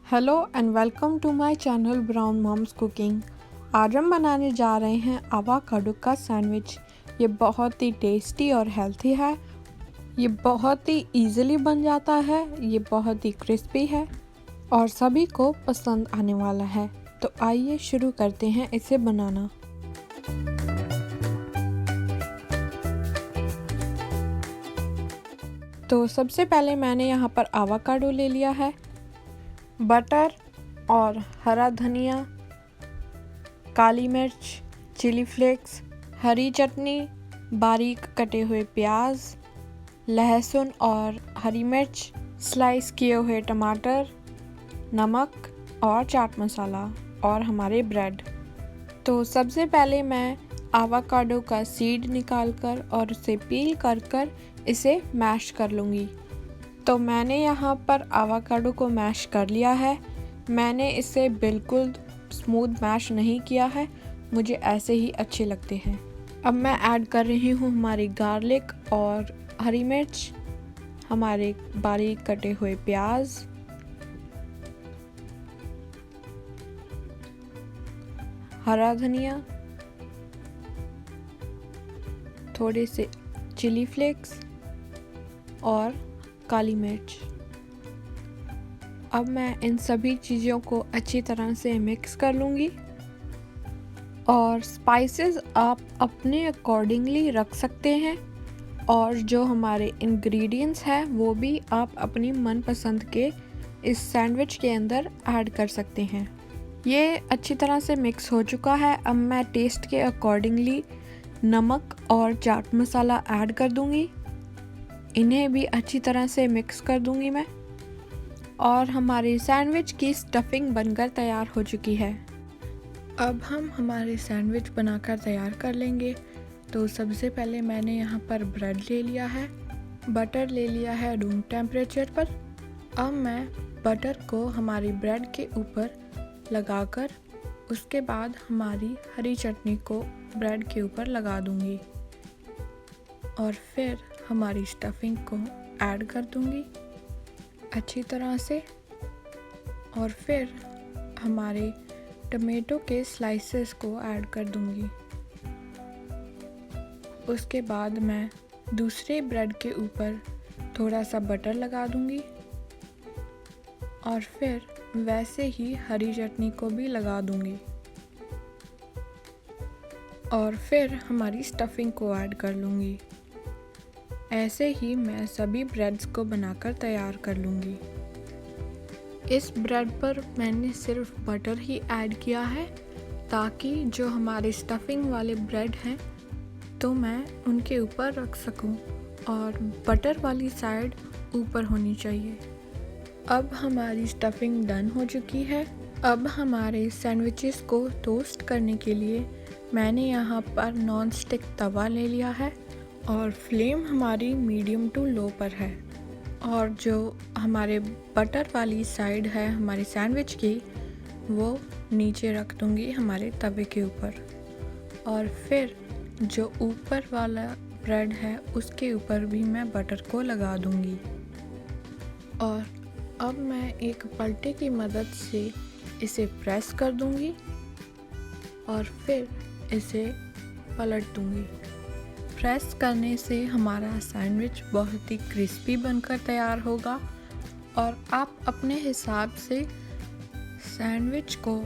Hello and welcome to my channel brown moms cooking. आज हम बनाने जा रहे हैं आवाकाडो का सैंडविच। ये बहुत ही टेस्टी और हेल्थी है। ये बहुत ही इजीली बन जाता है। ये बहुत ही क्रिस्पी है और सभी को पसंद आने वाला है। तो आइए शुरू करते हैं इसे बनाना। तो सबसे पहले मैंने यहाँ पर आवाकाडो ले लिया है, बटर और हरा धनिया, काली मिर्च, चिली फ्लेक्स, हरी चटनी, बारीक कटे हुए प्याज, लहसुन और हरी मिर्च, स्लाइस किए हुए टमाटर, नमक और चाट मसाला और हमारे ब्रेड। तो सबसे पहले मैं आवाकाडो का सीड निकालकर और उसे पील कर इसे मैश कर लूँगी। तो मैंने यहाँ पर आवाकाडो को मैश कर लिया है। मैंने इसे बिल्कुल स्मूथ मैश नहीं किया है, मुझे ऐसे ही अच्छे लगते हैं। अब मैं ऐड कर रही हूँ हमारी गार्लिक और हरी मिर्च, हमारे बारीक कटे हुए प्याज, हरा धनिया, थोड़े से चिली फ्लेक्स और काली मिर्च। अब मैं इन सभी चीज़ों को अच्छी तरह से मिक्स कर लूँगी और स्पाइसेस आप अपने अकॉर्डिंगली रख सकते हैं और जो हमारे इंग्रेडिएंट्स हैं वो भी आप अपनी मनपसंद के इस सैंडविच के अंदर ऐड कर सकते हैं। ये अच्छी तरह से मिक्स हो चुका है। अब मैं टेस्ट के अकॉर्डिंगली नमक और चाट मसाला ऐड कर दूँगी। इन्हें भी अच्छी तरह से मिक्स कर दूँगी मैं। और हमारी सैंडविच की स्टफिंग बनकर तैयार हो चुकी है। अब हम हमारे सैंडविच बनाकर तैयार कर लेंगे। तो सबसे पहले मैंने यहाँ पर ब्रेड ले लिया है, बटर ले लिया है रूम टेम्परेचर पर। अब मैं बटर को हमारी ब्रेड के ऊपर लगाकर उसके बाद हमारी हरी चटनी को ब्रेड के ऊपर लगा दूँगी और फिर हमारी स्टफिंग को ऐड कर दूँगी अच्छी तरह से और फिर हमारे टमाटो के स्लाइसेस को ऐड कर दूंगी। उसके बाद मैं दूसरे ब्रेड के ऊपर थोड़ा सा बटर लगा दूंगी और फिर वैसे ही हरी चटनी को भी लगा दूंगी और फिर हमारी स्टफिंग को ऐड कर लूँगी। ऐसे ही मैं सभी ब्रेड्स को बनाकर तैयार कर लूँगी। इस ब्रेड पर मैंने सिर्फ बटर ही ऐड किया है ताकि जो हमारे स्टफिंग वाले ब्रेड हैं तो मैं उनके ऊपर रख सकूं और बटर वाली साइड ऊपर होनी चाहिए। अब हमारी स्टफिंग डन हो चुकी है। अब हमारे सैंडविचेस को टोस्ट करने के लिए मैंने यहाँ पर नॉन स्टिक तवा ले लिया है और फ्लेम हमारी मीडियम टू लो पर है और जो हमारे बटर वाली साइड है हमारी सैंडविच की वो नीचे रख दूँगी हमारे तवे के ऊपर और फिर जो ऊपर वाला ब्रेड है उसके ऊपर भी मैं बटर को लगा दूँगी और अब मैं एक पलटे की मदद से इसे प्रेस कर दूँगी और फिर इसे पलट दूँगी। प्रेस करने से हमारा सैंडविच बहुत ही क्रिस्पी बनकर तैयार होगा और आप अपने हिसाब से सैंडविच को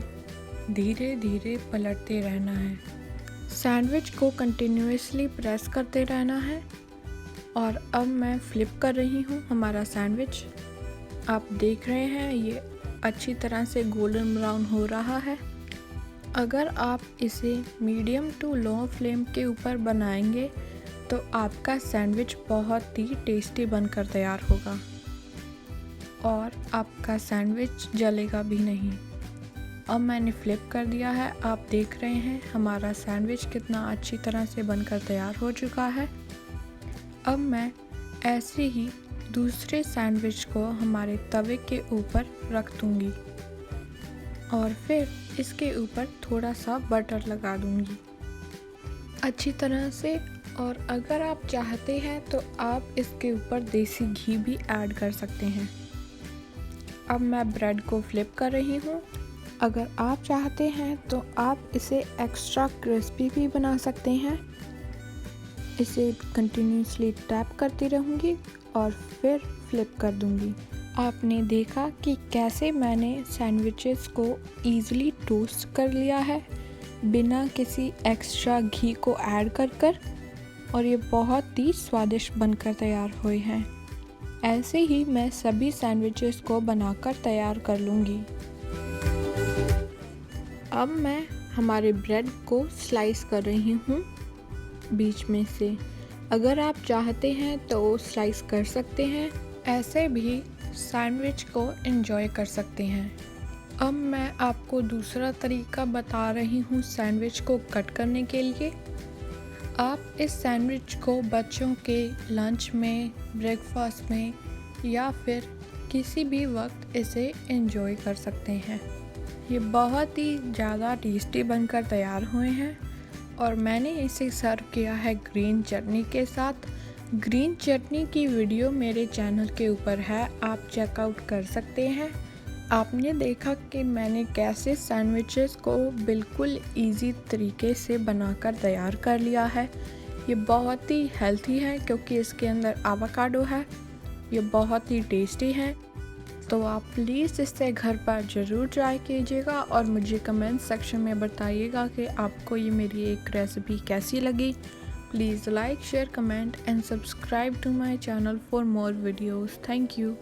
धीरे धीरे पलटते रहना है। सैंडविच को कंटिन्यूअसली प्रेस करते रहना है और अब मैं फ्लिप कर रही हूँ हमारा सैंडविच। आप देख रहे हैं ये अच्छी तरह से गोल्डन ब्राउन हो रहा है। अगर आप इसे मीडियम टू लो फ्लेम के ऊपर बनाएंगे तो आपका सैंडविच बहुत ही टेस्टी बनकर तैयार होगा और आपका सैंडविच जलेगा भी नहीं। अब मैंने फ्लिप कर दिया है। आप देख रहे हैं हमारा सैंडविच कितना अच्छी तरह से बनकर तैयार हो चुका है। अब मैं ऐसे ही दूसरे सैंडविच को हमारे तवे के ऊपर रख दूँगी और फिर इसके ऊपर थोड़ा सा बटर लगा दूँगी अच्छी तरह से। और अगर आप चाहते हैं तो आप इसके ऊपर देसी घी भी ऐड कर सकते हैं। अब मैं ब्रेड को फ्लिप कर रही हूँ। अगर आप चाहते हैं तो आप इसे एक्स्ट्रा क्रिस्पी भी बना सकते हैं। इसे कंटिन्यूसली टैप करती रहूँगी और फिर फ्लिप कर दूँगी। आपने देखा कि कैसे मैंने सैंडविचेस को ईज़िली टोस्ट कर लिया है बिना किसी एक्स्ट्रा घी को ऐड कर और ये बहुत ही स्वादिष्ट बनकर तैयार हुए हैं। ऐसे ही मैं सभी सैंडविचेस को बनाकर तैयार कर लूँगी। अब मैं हमारे ब्रेड को स्लाइस कर रही हूँ बीच में से। अगर आप चाहते हैं तो स्लाइस कर सकते हैं, ऐसे भी सैंडविच को एंजॉय कर सकते हैं। अब मैं आपको दूसरा तरीका बता रही हूँ सैंडविच को कट करने के लिए। आप इस सैंडविच को बच्चों के लंच में, ब्रेकफास्ट में या फिर किसी भी वक्त इसे एंजॉय कर सकते हैं। ये बहुत ही ज़्यादा टेस्टी बनकर तैयार हुए हैं और मैंने इसे सर्व किया है ग्रीन चटनी के साथ। ग्रीन चटनी की वीडियो मेरे चैनल के ऊपर है, आप चेकआउट कर सकते हैं। आपने देखा कि मैंने कैसे सैंडविचेस को बिल्कुल इजी तरीके से बनाकर तैयार कर लिया है। ये बहुत ही हेल्थी है क्योंकि इसके अंदर एवोकाडो है। ये बहुत ही टेस्टी है, तो आप प्लीज़ इसे घर पर ज़रूर ट्राई कीजिएगा और मुझे कमेंट सेक्शन में बताइएगा कि आपको ये मेरी एक रेसिपी कैसी लगी। Please like, share, comment and subscribe to my channel for more videos. Thank you.